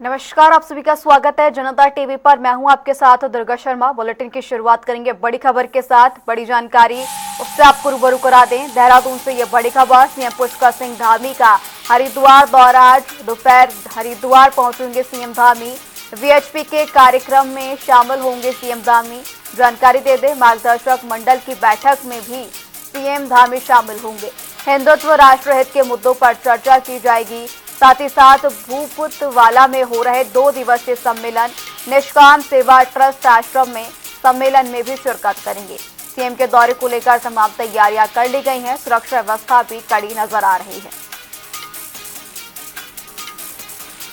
नमस्कार, आप सभी का स्वागत है जनता टीवी पर। मैं हूं आपके साथ दुर्गा शर्मा। बुलेटिन की शुरुआत करेंगे बड़ी खबर के साथ। बड़ी जानकारी उससे आपको रूबरू करा दें। देहरादून से ये बड़ी खबर। सीएम पुष्कर सिंह धामी का हरिद्वार दौरा। आज दोपहर हरिद्वार पहुंचेंगे सीएम धामी। वीएचपी के कार्यक्रम में शामिल होंगे सीएम धामी। जानकारी दे दें, मार्गदर्शक मंडल की बैठक में भी सीएम धामी शामिल होंगे। हिंदुत्व राष्ट्रहित के मुद्दों पर चर्चा की जाएगी। साथ ही साथ भूपुतवाला में हो रहे 2 दिवसीय सम्मेलन निष्काम सेवा ट्रस्ट आश्रम में सम्मेलन में भी शिरकत करेंगे। सीएम के दौरे को लेकर तमाम तैयारियां कर ली गई हैं। सुरक्षा व्यवस्था भी कड़ी नजर आ रही है।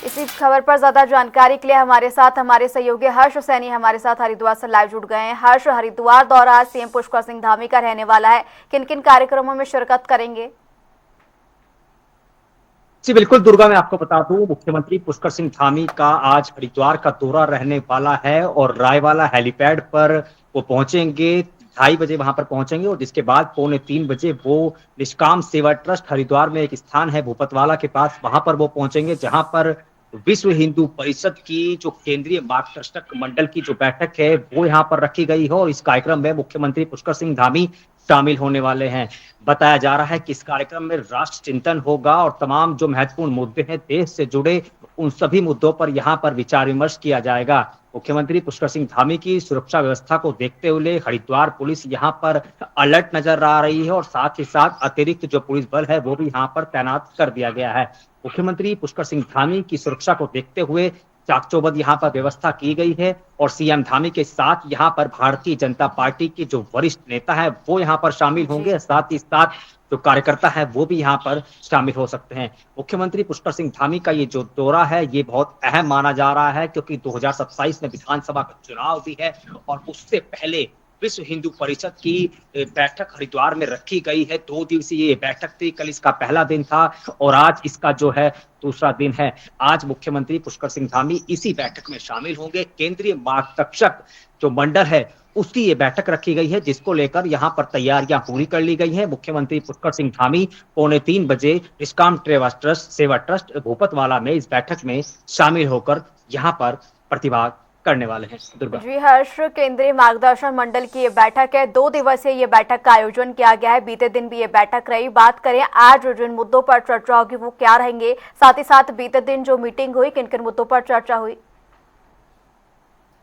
इसी खबर पर ज्यादा जानकारी के लिए हमारे साथ हमारे सहयोगी हर्ष सैनी हमारे साथ हरिद्वार से लाइव जुड़ गए हैं। हर्ष, हरिद्वार दौरा सीएम पुष्कर सिंह धामी का रहने वाला है, किन किन कार्यक्रमों में शिरकत करेंगे? जी बिल्कुल दुर्गा, मैं आपको बता दूं, मुख्यमंत्री पुष्कर सिंह धामी का आज हरिद्वार का दौरा रहने वाला है और रायवाला हेलीपैड पर वो पहुंचेंगे। 2:30 बजे वहां पर पहुंचेंगे और जिसके बाद 2:45 बजे वो निष्काम सेवा ट्रस्ट हरिद्वार में एक स्थान है भूपतवाला के पास, वहां पर वो पहुंचेंगे, जहां पर विश्व हिंदू परिषद की जो केंद्रीय मार्गदर्शक मंडल की जो बैठक है वो यहाँ पर रखी गई है और इस कार्यक्रम में मुख्यमंत्री पुष्कर सिंह धामी शामिल होने वाले हैं। बताया जा रहा है कि इस कार्यक्रम में राष्ट्र चिंतन होगा और तमाम जो महत्वपूर्ण मुद्दे हैं देश से जुड़े, उन सभी मुद्दों पर यहाँ पर विचार विमर्श किया जाएगा। मुख्यमंत्री पुष्कर सिंह धामी की सुरक्षा व्यवस्था को देखते हुए हरिद्वार पुलिस यहाँ पर अलर्ट नजर आ रही है और साथ ही साथ अतिरिक्त जो पुलिस बल है वो भी यहाँ पर तैनात कर दिया गया है। मुख्यमंत्री पुष्कर सिंह धामी की सुरक्षा को देखते हुए चाक चौबंद यहाँ पर व्यवस्था की गई है और सीएम धामी के साथ यहाँ पर भारतीय जनता पार्टी के जो वरिष्ठ नेता है वो यहाँ पर शामिल होंगे। साथ ही साथ जो कार्यकर्ता है वो भी यहाँ पर शामिल हो सकते हैं। मुख्यमंत्री पुष्कर सिंह धामी का ये जो दौरा है ये बहुत अहम माना जा रहा है क्योंकि 2027 में विधानसभा का चुनाव भी है और उससे पहले विश्व हिंदू परिषद की बैठक हरिद्वार में रखी गई है। 2 दिवसीय ये बैठक थी, कल इसका पहला दिन था और आज इसका जो है दूसरा दिन है। आज मुख्यमंत्री पुष्कर सिंह धामी इसी बैठक में शामिल होंगे। केंद्रीय मार्गदर्शक जो मंडल है उसकी ये बैठक रखी गई है, जिसको लेकर यहाँ पर तैयारियां पूरी कर ली गई है। मुख्यमंत्री पुष्कर सिंह धामी 2:45 बजे निष्काम सेवा ट्रस्ट भूपतवाला में इस बैठक में शामिल होकर यहाँ पर प्रतिभाग करने वाले हैं। दुर्गा जी हर्ष, केंद्रीय मार्गदर्शन मंडल की ये बैठक है, 2 दिवसीय ये बैठक का आयोजन किया गया है। बीते दिन भी ये बैठक रही। बात करें आज जिन मुद्दों पर चर्चा होगी वो क्या रहेंगे, साथ ही साथ बीते दिन जो मीटिंग हुई किन किन मुद्दों पर चर्चा हुई?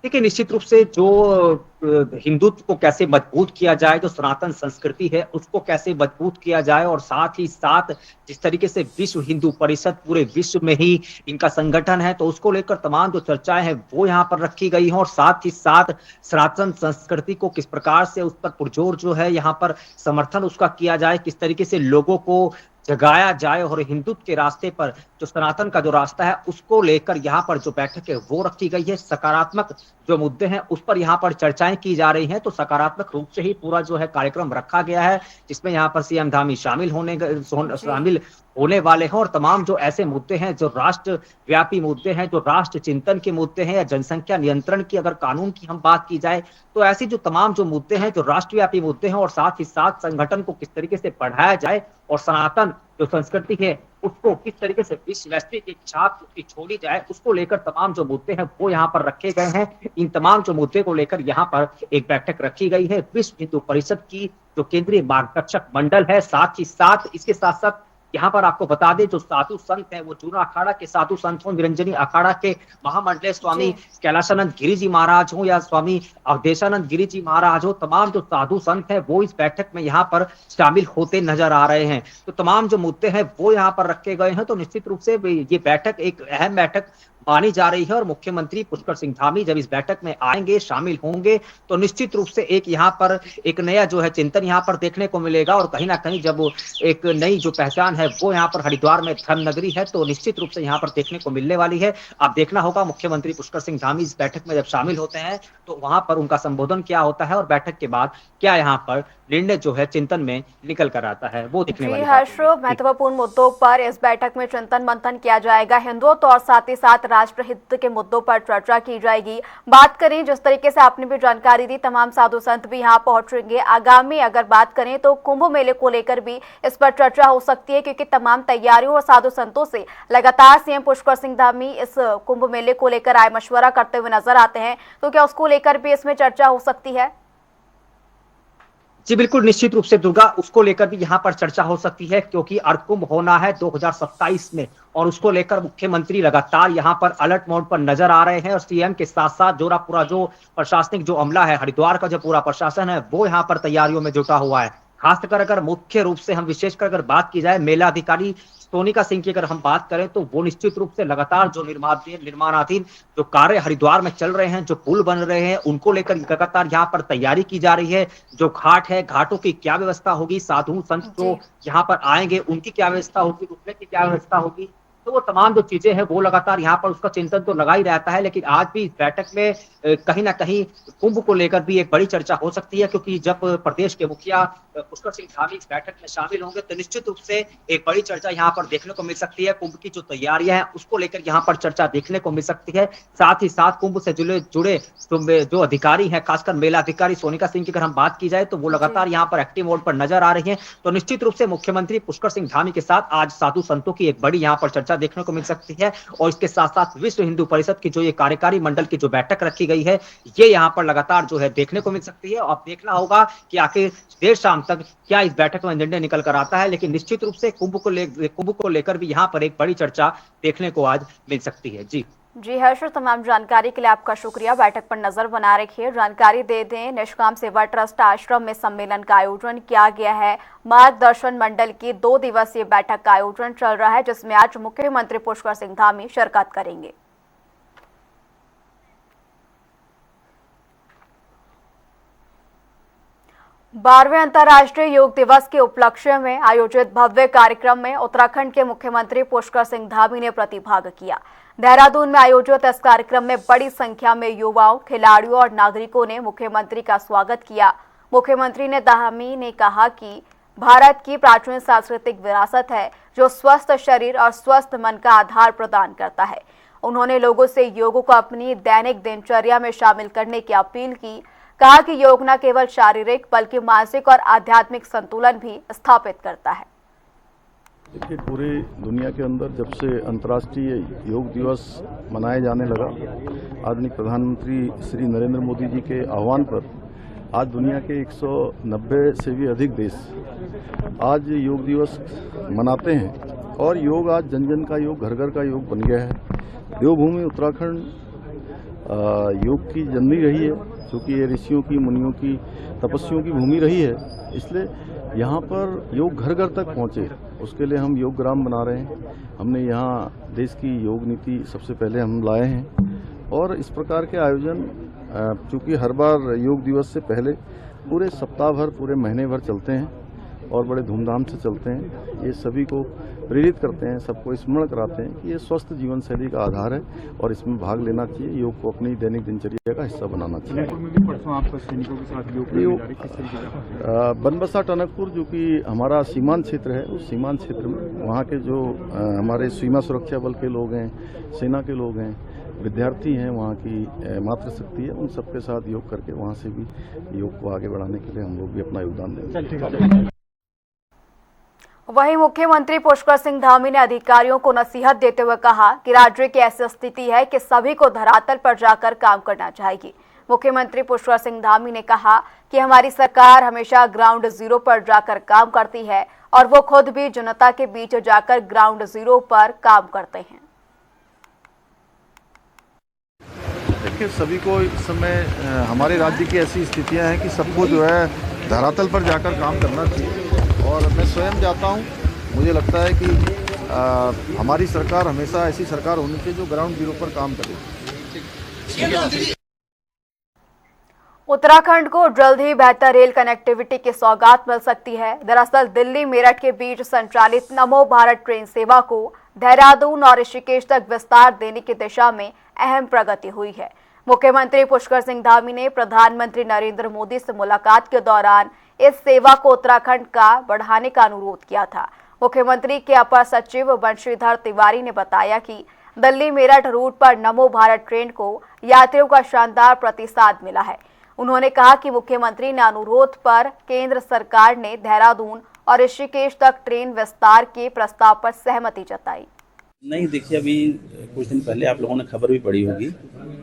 देखिए, निश्चित रूप से जो हिंदुत्व को कैसे मजबूत किया जाए, जो सनातन संस्कृति है उसको कैसे मजबूत किया जाए और साथ ही साथ जिस तरीके से विश्व हिंदू परिषद पूरे विश्व में ही इनका संगठन है तो उसको लेकर तमाम जो चर्चाएं हैं वो यहाँ पर रखी गई हैं और साथ ही साथ सनातन संस्कृति को किस प्रकार से उस पर पुरजोर जो है यहाँ पर समर्थन उसका किया जाए, किस तरीके से लोगों को जगाया जाए और हिंदुत्व के रास्ते पर जो सनातन का जो रास्ता है उसको लेकर यहाँ पर जो बैठक है वो रखी गई है। सकारात्मक जो मुद्दे हैं उस पर यहाँ पर चर्चाएं की जा रही हैं, तो सकारात्मक रूप से ही पूरा जो है कार्यक्रम रखा गया है, जिसमें यहाँ पर सीएम धामी शामिल होने वाले हैं और तमाम जो ऐसे मुद्दे हैं जो राष्ट्र व्यापी मुद्दे हैं, जो राष्ट्र चिंतन के मुद्दे हैं या जनसंख्या नियंत्रण की अगर कानून की हम बात की जाए तो ऐसी जो तमाम जो मुद्दे हैं जो राष्ट्रव्यापी मुद्दे हैं और साथ ही साथ संगठन को किस तरीके से बढ़ाया जाए और सनातन जो संस्कृति है उसको किस तरीके से विश्व वैश्विक एक छाप उसकी छोड़ी जाए, उसको लेकर तमाम जो मुद्दे हैं वो यहाँ पर रखे गए हैं। इन तमाम जो मुद्दे को लेकर यहाँ पर एक बैठक रखी गई है विश्व हिंदू परिषद की जो केंद्रीय मार्गदर्शक मंडल है। साथ ही साथ इसके साथ साथ यहाँ पर आपको बता दें जो साधु संत हैं वो जूना अखाड़ा के साधु संत हों, निरंजनी अखाड़ा के महामंडले स्वामी कैलाशानंद गिरी जी महाराज हो या स्वामी अवधेशानंद गिरी जी महाराज हो, तमाम जो साधु संत हैं वो इस बैठक में यहाँ पर शामिल होते नजर आ रहे हैं। तो तमाम जो मुद्दे हैं वो यहाँ पर रखे गए हैं। तो निश्चित रूप से ये बैठक एक अहम बैठक मानी जा रही है और मुख्यमंत्री पुष्कर सिंह धामी जब इस बैठक में आएंगे, शामिल होंगे तो निश्चित रूप से एक यहाँ पर एक नया जो है चिंतन यहाँ पर देखने को मिलेगा और कहीं ना कहीं जब एक नई जो पहचान है वो यहाँ पर हरिद्वार में धर्म नगरी है तो निश्चित रूप से यहाँ पर देखने को मिलने वाली है। अब देखना होगा मुख्यमंत्री पुष्कर सिंह धामी इस बैठक में जब शामिल होते हैं तो वहां पर उनका संबोधन क्या होता है और बैठक के बाद क्या यहाँ पर निर्णय जो है चिंतन में निकल कर आता है वो दिखने वाली है। महत्वपूर्ण मुद्दों पर इस बैठक में चिंतन मंथन किया जाएगा। हिंदुत्व और साथ ही साथ राष्ट्र हित के मुद्दों पर चर्चा की जाएगी। बात करें जिस तरीके से आपने भी जानकारी दी, तमाम साधु संत भी यहाँ पहुंचेंगे। आगामी अगर बात करें तो कुंभ मेले को लेकर भी इस पर चर्चा हो सकती है, क्योंकि तमाम तैयारियों और साधु संतों से लगातार सीएम पुष्कर सिंह धामी इस कुंभ मेले को लेकर आए मशवरा करते हुए नजर आते हैं। तो क्या उसको लेकर भी इसमें चर्चा हो सकती है? जी बिल्कुल, निश्चित रूप से दुर्गा, उसको लेकर भी यहाँ पर चर्चा हो सकती है, क्योंकि अर्धकुंभ होना है 2027 में और उसको लेकर मुख्यमंत्री लगातार यहाँ पर अलर्ट मोड पर नजर आ रहे हैं। और सीएम के साथ साथ पूरा जो प्रशासनिक जो अमला है, हरिद्वार का जो पूरा प्रशासन है, वो यहाँ पर तैयारियों में जुटा हुआ है। खासकर अगर मुख्य रूप से हम विशेषकर अगर बात की जाए मेला अधिकारी सोनिका सिंह की अगर हम बात करें, तो वो निश्चित रूप से लगातार जो निर्माणाधीन जो कार्य हरिद्वार में चल रहे हैं, जो पुल बन रहे हैं, उनको लेकर लगातार यहाँ पर तैयारी की जा रही है। जो घाट है, घाटों की क्या व्यवस्था होगी, साधु संत जो यहाँ पर आएंगे उनकी क्या व्यवस्था होगी, रुकने की क्या व्यवस्था होगी, तो वो तमाम जो चीजें हैं वो लगातार यहाँ पर उसका चिंतन तो लगा ही रहता है। लेकिन आज भी इस बैठक में कहीं ना कहीं कुंभ को लेकर भी एक बड़ी चर्चा हो सकती है, क्योंकि जब प्रदेश के मुखिया पुष्कर सिंह धामी इस बैठक में शामिल होंगे तो निश्चित रूप से एक बड़ी चर्चा यहाँ पर देखने को मिल सकती है। कुंभ की जो तैयारियां हैं उसको लेकर यहाँ पर चर्चा देखने को मिल सकती है। साथ ही साथ कुंभ से जुड़े जो अधिकारी हैं, खासकर मेला अधिकारी सोनिका सिंह की अगर हम बात की जाए, तो वो लगातार यहाँ पर एक्टिव मोड पर नजर आ रही है। तो निश्चित रूप से मुख्यमंत्री पुष्कर सिंह धामी के साथ आज साधु संतों की एक बड़ी यहाँ पर चर्चा देखने को मिल सकती है। और इसके साथ साथ विश्व हिंदू परिषद की जो ये कार्यकारी मंडल की जो बैठक रखी गई है, ये यहाँ पर लगातार जो है देखने को मिल सकती है। और देखना होगा कि आखिर देर शाम तक क्या इस बैठक में निर्णय निकल कर आता है। लेकिन निश्चित रूप से कुंभ को लेकर भी यहाँ पर एक बड़ी चर्चा देखने को आज मिल सकती है। जी हर्ष, तमाम जानकारी के लिए आपका शुक्रिया। बैठक पर नजर बना रखिए। जानकारी दे दें, निष्काम सेवा ट्रस्ट आश्रम में सम्मेलन का आयोजन किया गया है। मार्गदर्शन मंडल की 2 दिवसीय बैठक का आयोजन चल रहा है, जिसमें आज मुख्यमंत्री पुष्कर सिंह धामी शिरकत करेंगे। बारहवें अंतर्राष्ट्रीय योग दिवस के उपलक्ष्य में आयोजित भव्य कार्यक्रम में उत्तराखंड के मुख्यमंत्री पुष्कर सिंह धामी ने प्रतिभाग किया। देहरादून में आयोजित इस कार्यक्रम में बड़ी संख्या में युवाओं, खिलाड़ियों और नागरिकों ने मुख्यमंत्री का स्वागत किया। मुख्यमंत्री ने धामी ने कहा कि भारत की प्राचीन सांस्कृतिक विरासत है, जो स्वस्थ शरीर और स्वस्थ मन का आधार प्रदान करता है। उन्होंने लोगों से योग को अपनी दैनिक दिनचर्या में शामिल करने की अपील की। कहा कि योग न केवल शारीरिक बल्कि मानसिक और आध्यात्मिक संतुलन भी स्थापित करता है। देखिए, पूरी दुनिया के अंदर जब से अंतर्राष्ट्रीय योग दिवस मनाया जाने लगा, आदरणीय प्रधानमंत्री श्री नरेंद्र मोदी जी के आह्वान पर आज दुनिया के 190 से भी अधिक देश आज योग दिवस मनाते हैं। और योग आज जन जन का योग, घर घर का योग बन गया है। देवभूमि उत्तराखंड योग की जननी रही है, क्योंकि ये ऋषियों की, मुनियों की, तपस्वियों की भूमि रही है। इसलिए यहाँ पर योग घर घर तक पहुँचे, उसके लिए हम योग ग्राम बना रहे हैं। हमने यहाँ देश की योग नीति सबसे पहले हम लाए हैं। और इस प्रकार के आयोजन चूँकि हर बार योग दिवस से पहले पूरे सप्ताह भर, पूरे महीने भर चलते हैं और बड़े धूमधाम से चलते हैं। ये सभी को प्रेरित करते हैं, सबको स्मरण कराते हैं कि ये स्वस्थ जीवन शैली का आधार है और इसमें भाग लेना चाहिए। योग को अपनी दैनिक दिनचर्या का हिस्सा बनाना चाहिए। बनबसा टनकपुर जो कि हमारा सीमांत क्षेत्र है, उस सीमांत क्षेत्र में वहाँ के जो हमारे सीमा सुरक्षा बल के लोग हैं, सेना के लोग हैं, विद्यार्थी हैं, वहाँ की मातृशक्ति है, उन सबके साथ योग करके वहाँ से भी योग को आगे बढ़ाने के लिए हम लोग भी अपना योगदान देंगे। वहीं मुख्यमंत्री पुष्कर सिंह धामी ने अधिकारियों को नसीहत देते हुए कहा कि राज्य की ऐसी स्थिति है कि सभी को धरातल पर जाकर काम करना चाहिए। मुख्यमंत्री पुष्कर सिंह धामी ने कहा कि हमारी सरकार हमेशा ग्राउंड जीरो पर जाकर काम करती है और वो खुद भी जनता के बीच जाकर ग्राउंड जीरो पर काम करते हैं। देखिए, सभी को इस समय हमारे राज्य की ऐसी स्थितियां हैं कि सबको जो है धरातल पर जाकर काम करना चाहिए। और मैं स्वयं जाता हूं, मुझे लगता है कि हमारी सरकार हमेशा ऐसी सरकार होनी चाहिए जो ग्राउंड जीरो पर काम करे। उत्तराखंड को जल्द ही बेहतर रेल कनेक्टिविटी की सौगात मिल सकती है। दरअसल दिल्ली मेरठ के बीच संचालित नमो भारत ट्रेन सेवा को देहरादून और ऋषिकेश तक विस्तार देने की दिशा में अहम प्रगति हुई है। मुख्यमंत्री पुष्कर सिंह धामी ने प्रधानमंत्री नरेंद्र मोदी से मुलाकात के दौरान इस सेवा को उत्तराखंड का बढ़ाने का अनुरोध किया था। मुख्यमंत्री के अपर सचिव बंशीधर तिवारी ने बताया कि दिल्ली मेरठ रूट पर नमो भारत ट्रेन को यात्रियों का शानदार प्रतिसाद मिला है। उन्होंने कहा कि मुख्यमंत्री ने अनुरोध पर केंद्र सरकार ने देहरादून और ऋषिकेश तक ट्रेन विस्तार के प्रस्ताव पर सहमति जताई। नहीं, देखिए, अभी कुछ दिन पहले आप लोगों ने खबर भी पढ़ी होगी,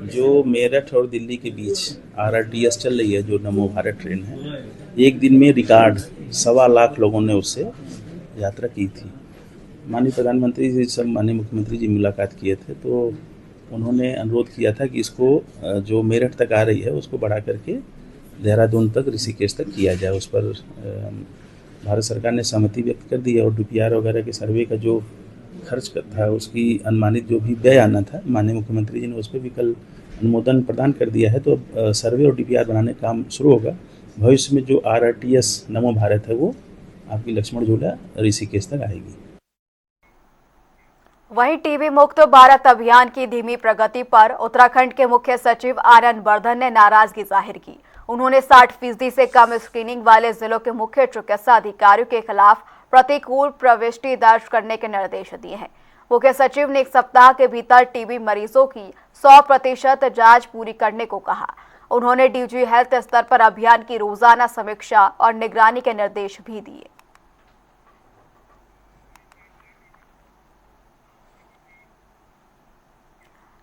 जो मेरठ और दिल्ली के बीच RRTS चल रही है, जो नमो भारत ट्रेन है, एक दिन में रिकॉर्ड 1.25 लाख लोगों ने उससे यात्रा की थी। माननीय प्रधानमंत्री जी सब माननीय मुख्यमंत्री जी मुलाकात किए थे, तो उन्होंने अनुरोध किया था कि इसको जो मेरठ तक आ रही है उसको बढ़ा करके देहरादून तक, ऋषिकेश तक किया जाए। उस पर भारत सरकार ने सहमति व्यक्त कर दी है और DPR वगैरह के सर्वे का जो खर्च था, उसकी अनुमानित जो भी व्यय आना था, माननीय मुख्यमंत्री जी ने उस पर भी कल अनुमोदन प्रदान कर दिया है। तो अब सर्वे और DPR बनाने का काम शुरू होगा। भविष्य में जो RRTS नमो भारत है वो आपकी लक्ष्मण झूला ऋषिकेश तक आएगी। वहीं टीबी मुक्त भारत अभियान की धीमी प्रगति पर उत्तराखंड के मुख्य सचिव आनंद वर्धन ने नाराजगी जाहिर की। उन्होंने 60% से कम स्क्रीनिंग वाले जिलों के मुख्य चिकित्सा अधिकारियों के खिलाफ प्रतिकूल प्रविष्टि दर्ज करने के निर्देश दिए हैं। मुख्य सचिव ने 1 सप्ताह के भीतर टीबी मरीजों की 100% जांच पूरी करने को कहा। उन्होंने DG हेल्थ स्तर पर अभियान की रोजाना समीक्षा और निगरानी के निर्देश भी दिए।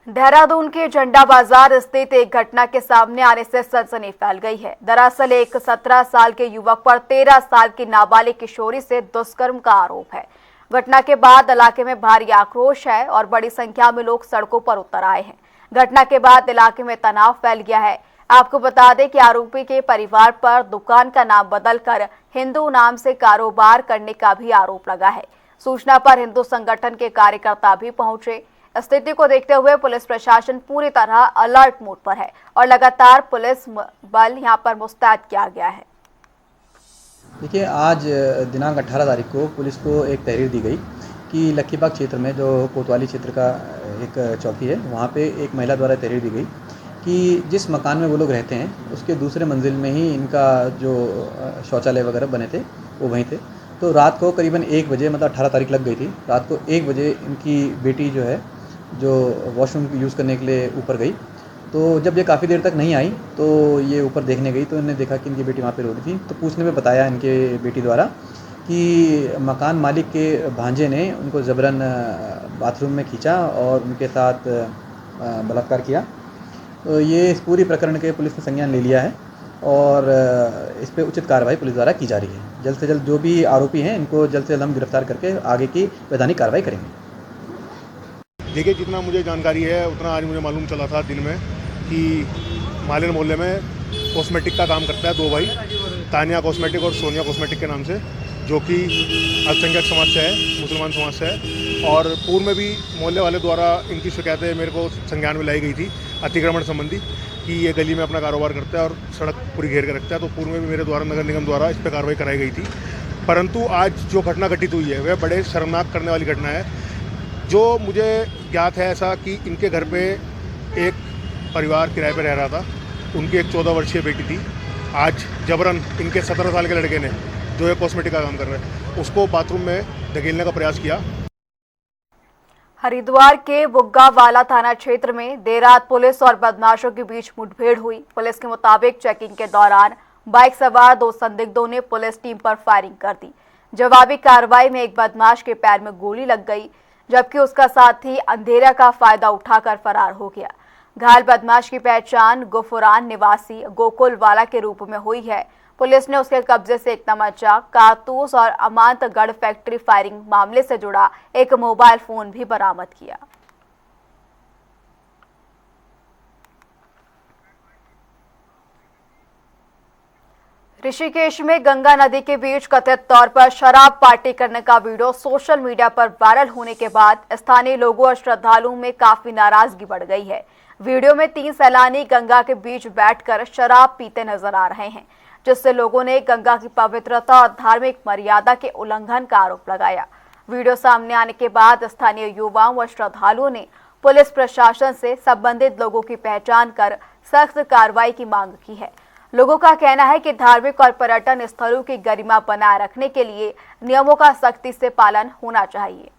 देहरादून के झंडा बाजार स्थित एक घटना के सामने आने से सनसनी फैल गई है। दरअसल एक 17 साल के युवक पर 13 साल की नाबालिग किशोरी से दुष्कर्म का आरोप है। घटना के बाद इलाके में भारी आक्रोश है और बड़ी संख्या में लोग सड़कों पर उतर आए हैं। घटना के बाद इलाके में तनाव फैल गया है। आपको बता दें कि आरोपी के परिवार पर दुकान का नाम बदलकर हिंदू नाम से कारोबार करने का भी आरोप लगा है। सूचना पर हिंदू संगठन के कार्यकर्ता भी पहुंचे। स्थिति को देखते हुए पुलिस प्रशासन पूरी तरह अलर्ट मोड पर है और लगातार पुलिस बल यहां पर मुस्तैद किया गया है। देखिए, आज दिनांक 18 तारीख को पुलिस को एक तहरीर दी गई कि लक्कीबाग क्षेत्र में जो कोतवाली क्षेत्र का एक चौकी है, वहाँ पे एक महिला द्वारा तहरीर दी गई कि जिस मकान में वो लोग रहते हैं उसके दूसरे मंजिल में ही इनका जो शौचालय वगैरह बने थे वो वहीं थे। तो रात को करीबन 1 बजे, मतलब 18 तारीख लग गई थी, रात को 1 बजे इनकी बेटी जो है जो वॉशरूम यूज़ करने के लिए ऊपर गई। तो जब ये काफ़ी देर तक नहीं आई तो ये ऊपर देखने गई तो इन्होंने देखा कि इनकी बेटी वहाँ पे रो रही थी। तो पूछने में बताया इनके बेटी द्वारा कि मकान मालिक के भांजे ने उनको ज़बरन बाथरूम में खींचा और उनके साथ बलात्कार किया। तो ये इस पूरी प्रकरण के पुलिस ने संज्ञान ले लिया है और इस पर उचित कार्रवाई पुलिस द्वारा की जा रही है। जल्द से जल्द जो भी आरोपी हैं इनको जल्द से जल्द हम गिरफ्तार करके आगे की वैधानिक कार्रवाई करेंगे। देखिए, जितना मुझे जानकारी है उतना आज मुझे मालूम चला था दिन में कि मालिन मोहल्ले में कॉस्मेटिक का काम करता है 2 भाई, तानिया कॉस्मेटिक और सोनिया कॉस्मेटिक के नाम से, जो कि अल्पसंख्यक समाज से है, मुसलमान समाज से है। और पूर्व में भी मोहल्ले वाले द्वारा इनकी शिकायतें मेरे को संज्ञान में लाई गई थी अतिक्रमण संबंधी कि ये गली में अपना कारोबार करता है और सड़क पूरी घेर कर रखता है। तो पूर्व में भी मेरे द्वारा नगर निगम द्वारा इस पर कार्रवाई कराई गई थी। परंतु आज जो घटना घटित हुई है वह बड़े शर्मनाक करने वाली घटना है। जो मुझे ज्ञात है ऐसा कि इनके घर पे एक परिवार किराए पे रह रहा था, उनकी एक 14 वर्षीय बेटी थी। आज जबरन इनके 17 साल के लड़के ने, जो है कॉस्मेटिक का काम कर रहे हैं, उसको बाथरूम में धकेलने का प्रयास किया। हरिद्वार के बुग्गावाला थाना क्षेत्र में देर रात पुलिस और बदमाशों के बीच मुठभेड़ हुई। पुलिस के मुताबिक चेकिंग के दौरान बाइक सवार 2 संदिग्धों ने पुलिस टीम पर फायरिंग कर दी। जवाबी कार्रवाई में एक बदमाश के पैर में गोली लग गई, जबकि उसका साथी अंधेरा का फायदा उठाकर फरार हो गया। घायल बदमाश की पहचान गुफरान निवासी गोकुलवाला के रूप में हुई है। पुलिस ने उसके कब्जे से एक तमंचा, कारतूस और अमानतगढ़ फैक्ट्री फायरिंग मामले से जुड़ा एक मोबाइल फोन भी बरामद किया। ऋषिकेश में गंगा नदी के बीच कथित तौर पर शराब पार्टी करने का वीडियो सोशल मीडिया पर वायरल होने के बाद स्थानीय लोगों और श्रद्धालुओं में काफी नाराजगी बढ़ गई है। वीडियो में 3 सैलानी गंगा के बीच बैठकर शराब पीते नजर आ रहे हैं, जिससे लोगों ने गंगा की पवित्रता और धार्मिक मर्यादा के उल्लंघन का आरोप लगाया। वीडियो सामने आने के बाद स्थानीय युवाओं व श्रद्धालुओं ने पुलिस प्रशासन से संबंधित लोगों की पहचान कर सख्त कार्रवाई की मांग की है। लोगों का कहना है कि धार्मिक और पर्यटन स्थलों की गरिमा बनाए रखने के लिए नियमों का सख्ती से पालन होना चाहिए।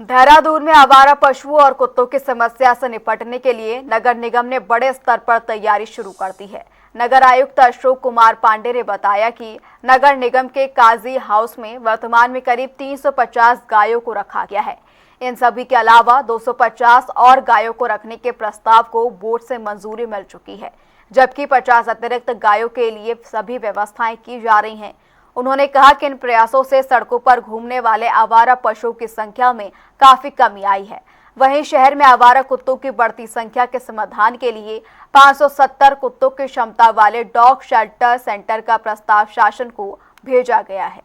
देहरादून में आवारा पशुओं और कुत्तों की समस्या से निपटने के लिए नगर निगम ने बड़े स्तर पर तैयारी शुरू कर दी है। नगर आयुक्त अशोक कुमार पांडे ने बताया कि नगर निगम के काजी हाउस में वर्तमान में करीब 350 गायों को रखा गया है। इन सभी के अलावा 250 और गायों को रखने के प्रस्ताव को बोर्ड से मंजूरी मिल चुकी है, जबकि 50 अतिरिक्त गायों के लिए सभी व्यवस्थाएं की जा रही हैं। उन्होंने कहा कि इन प्रयासों से सड़कों पर घूमने वाले आवारा पशुओं की संख्या में काफी कमी आई है। वहीं शहर में आवारा कुत्तों की बढ़ती संख्या के समाधान के लिए 570 कुत्तों की क्षमता वाले डॉग शेल्टर सेंटर का प्रस्ताव शासन को भेजा गया है।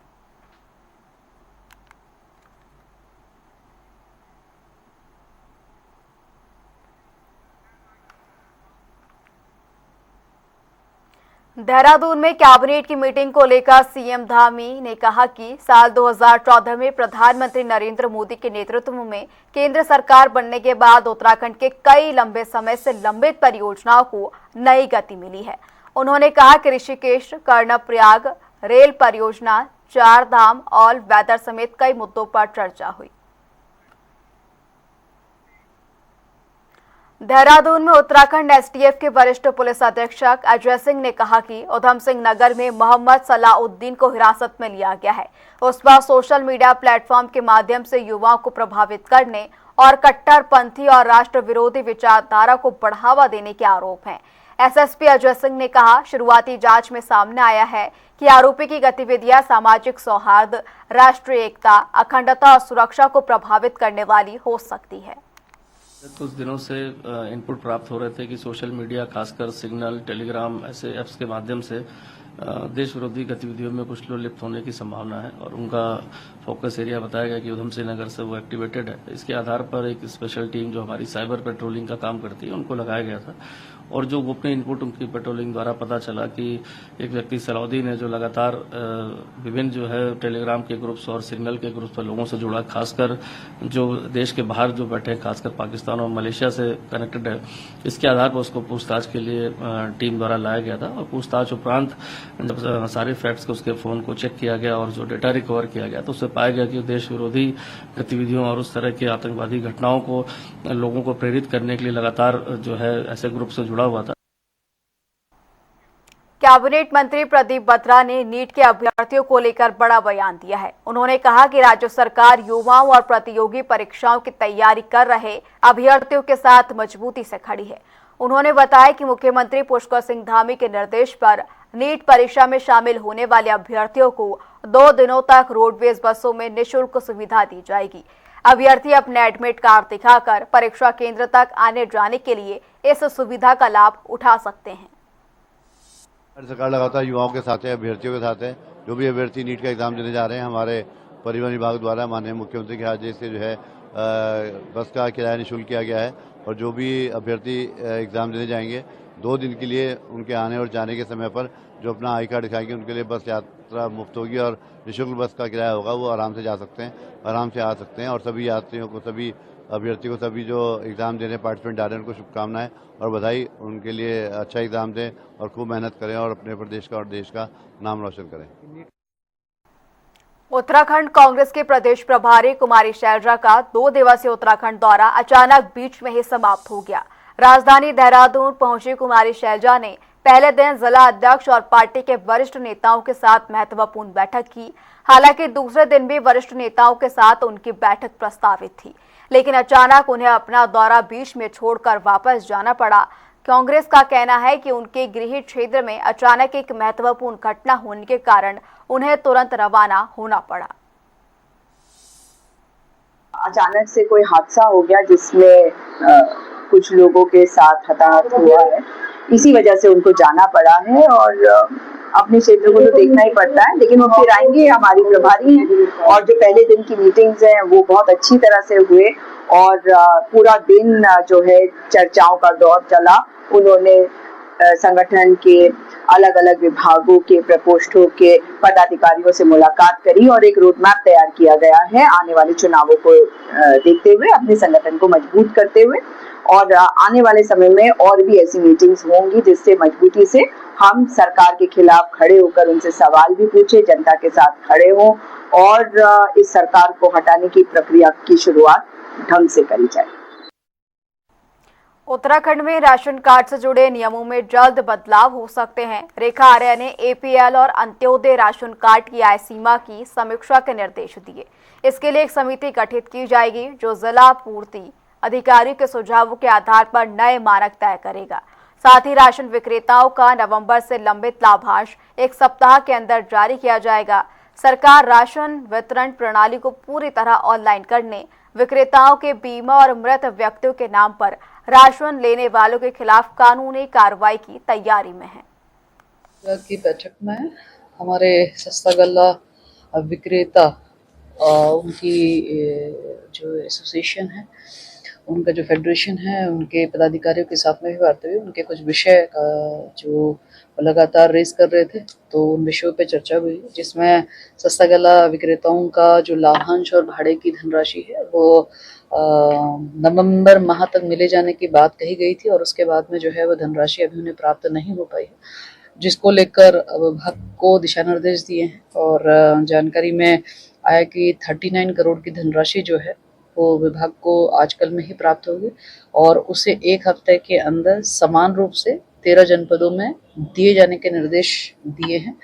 देहरादून में कैबिनेट की मीटिंग को लेकर सीएम धामी ने कहा कि साल 2014 में प्रधानमंत्री नरेंद्र मोदी के नेतृत्व में केंद्र सरकार बनने के बाद उत्तराखंड के कई लंबे समय से लंबित परियोजनाओं को नई गति मिली है। उन्होंने कहा कि ऋषिकेश, कर्णप्रयाग रेल परियोजना, 4 धाम और वेदर समेत कई मुद्दों पर चर्चा हुई। देहरादून में उत्तराखंड एसटीएफ के वरिष्ठ पुलिस अधीक्षक अजय सिंह ने कहा कि उधम सिंह नगर में मोहम्मद सलाउद्दीन को हिरासत में लिया गया है। उस पर सोशल मीडिया प्लेटफॉर्म के माध्यम से युवाओं को प्रभावित करने और कट्टरपंथी और राष्ट्र विरोधी विचारधारा को बढ़ावा देने के आरोप हैं। एसएसपी अजय सिंह ने कहा, शुरुआती जांच में सामने आया है कि आरोपी की गतिविधियां सामाजिक सौहार्द, राष्ट्रीय एकता, अखंडता और सुरक्षा को प्रभावित करने वाली हो सकती है। कुछ दिनों से इनपुट प्राप्त हो रहे थे कि सोशल मीडिया, खासकर सिग्नल, टेलीग्राम ऐसे ऐप्स के माध्यम से देश विरोधी गतिविधियों में कुछ लोग लिप्त होने की संभावना है और उनका फोकस एरिया बताया गया कि उधम सिंह नगर से वो एक्टिवेटेड है। इसके आधार पर एक स्पेशल टीम जो हमारी साइबर पेट्रोलिंग का काम करती है उनको लगाया गया था और जो गोपनीय इनपुट उनकी पेट्रोलिंग द्वारा पता चला कि एक व्यक्ति सलाउद्दीन है जो लगातार विभिन्न जो है टेलीग्राम के ग्रुप्स और सिग्नल के ग्रुप्स पर लोगों से जुड़ा, खासकर जो देश के बाहर जो बैठे हैं, खासकर पाकिस्तान और मलेशिया से कनेक्टेड है। इसके आधार पर उसको पूछताछ के लिए टीम द्वारा लाया गया था और पूछताछ उपरांत जब सारे फैक्ट्स को उसके फोन को चेक किया गया और जो डेटा रिकवर किया गया तो उससे पाया गया कि देश विरोधी गतिविधियों और उस तरह की आतंकवादी घटनाओं को लोगों को प्रेरित करने के लिए लगातार जो है ऐसे ग्रुप से जुड़ा हुआ था। कैबिनेट मंत्री प्रदीप बत्रा ने नीट के अभ्यर्थियों को लेकर बड़ा बयान दिया है। उन्होंने कहा कि राज्य सरकार युवाओं और प्रतियोगी परीक्षाओं की तैयारी कर रहे अभ्यर्थियों के साथ मजबूती से खड़ी है। उन्होंने बताया कि मुख्यमंत्री पुष्कर सिंह धामी के निर्देश पर नीट परीक्षा में शामिल होने वाले अभ्यर्थियों को 2 दिनों तक रोडवेज बसों में निःशुल्क सुविधा दी जाएगी। अभ्यर्थी अपने एडमिट कार्ड दिखाकर परीक्षा केंद्र तक आने जाने के लिए इस सुविधा का लाभ उठा सकते हैं। सरकार लगातार युवाओं के साथ है, अभ्यर्थियों के साथ है। जो भी अभ्यर्थी नीट का एग्जाम देने जा रहे हैं, हमारे परिवहन विभाग द्वारा माननीय मुख्यमंत्री के आदेश से जो है बस का किराया निःशुल्क किया गया है और जो भी अभ्यर्थी एग्जाम देने जाएंगे 2 दिन के लिए उनके आने और जाने के समय पर जो अपना आई कार्ड दिखाएंगे उनके लिए बस यात्रा मुफ्त होगी और निःशुल्क बस का किराया होगा। वो आराम से जा सकते हैं, आराम से आ सकते हैं और सभी यात्रियों को, सभी अभ्यर्थियों को, सभी जो एग्जाम देने पार्टिसिपेंट आ रहे हैं उनको शुभकामनाएं और बधाई। उनके लिए अच्छा एग्जाम दें और खूब मेहनत करें और अपने प्रदेश का और देश का नाम रोशन करें। उत्तराखंड कांग्रेस के प्रदेश प्रभारी कुमारी शैलजा का 2 दिवसीय उत्तराखंड दौरा अचानक बीच में ही समाप्त हो गया। राजधानी देहरादून पहुंची कुमारी शैलजा ने पहले दिन जिला अध्यक्ष और पार्टी के वरिष्ठ नेताओं के साथ महत्वपूर्ण बैठक की। हालांकि दूसरे दिन भी वरिष्ठ नेताओं के साथ उनकी बैठक प्रस्तावित थी, लेकिन अचानक उन्हें अपना दौरा बीच में छोड़कर वापस जाना पड़ा। कांग्रेस का कहना है कि उनके गृह क्षेत्र में अचानक एक महत्वपूर्ण घटना होने के कारण उन्हें तुरंत रवाना होना पड़ा। अचानक से कोई हादसा हो गया जिसमें कुछ लोगों के साथ हताहत हुआ है, इसी वजह से उनको जाना पड़ा है और अपने क्षेत्र को तो देखना ही पड़ता है। लेकिन वो फिर आएंगे, हमारी प्रभारी हैं और जो पहले दिन की मीटिंग्स हैं वो बहुत अच्छी तरह से हुए और पूरा दिन जो है चर्चाओं का दौर चला। उन्होंने संगठन के अलग अलग विभागों के प्रकोष्ठों के पदाधिकारियों से मुलाकात करी और एक रोड मैप तैयार किया गया है आने वाले चुनावों को देखते हुए, अपने संगठन को मजबूत करते हुए। और आने वाले समय में और भी ऐसी मीटिंग्स होंगी जिससे मजबूती से हम सरकार के खिलाफ खड़े होकर उनसे सवाल भी पूछे, जनता के साथ खड़े हों और इस सरकार को हटाने की प्रक्रिया की शुरुआत ढंग से करी जाए। उत्तराखंड में राशन कार्ड से जुड़े नियमों में जल्द बदलाव हो सकते हैं। रेखा आर्या ने एपीएल और अंत्योदय राशन कार्ड की आय सीमा की समीक्षा के निर्देश दिए। इसके लिए एक समिति गठित की जाएगी जो जिला पूर्ति अधिकारियों के सुझावों के आधार पर नए मानक तय करेगा। साथ ही राशन विक्रेताओं का नवंबर से लंबित लाभांश 1 सप्ताह के अंदर जारी किया जाएगा। सरकार राशन वितरण प्रणाली को पूरी तरह ऑनलाइन करने, विक्रेताओं के बीमा और मृत व्यक्तियों के नाम पर राशन लेने वालों के खिलाफ कानूनी कार्रवाई की तैयारी में है। की बैठक में हमारे सस्ता गल्ला विक्रेता उनकी जो एसोसिएशन है, उनका जो फेडरेशन है, उनके पदाधिकारियों के साथ में भी वार्ता हुई। उनके कुछ विषय जो लगातार रेस कर रहे थे, तो उन विषयों पे चर्चा हुई, जिसमें सस्ता गल्ला विक्रेताओं का जो लाभांश और भाड़े की धनराशि है वो नवंबर माह तक मिले जाने की बात कही गई थी और उसके बाद में जो है वो धनराशि अभी उन्हें प्राप्त नहीं हो पाई है, जिसको लेकर विभाग को दिशा निर्देश दिए हैं। और जानकारी में आया कि 39 करोड़ की धनराशि जो है वो विभाग को आजकल में ही प्राप्त होगी और उसे 1 हफ्ते के अंदर समान रूप से 13 जनपदों में दिए जाने के निर्देश दिए हैं।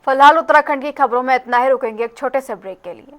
फिलहाल उत्तराखंड की खबरों में इतना ही। रुकेंगे एक छोटे से ब्रेक के लिए।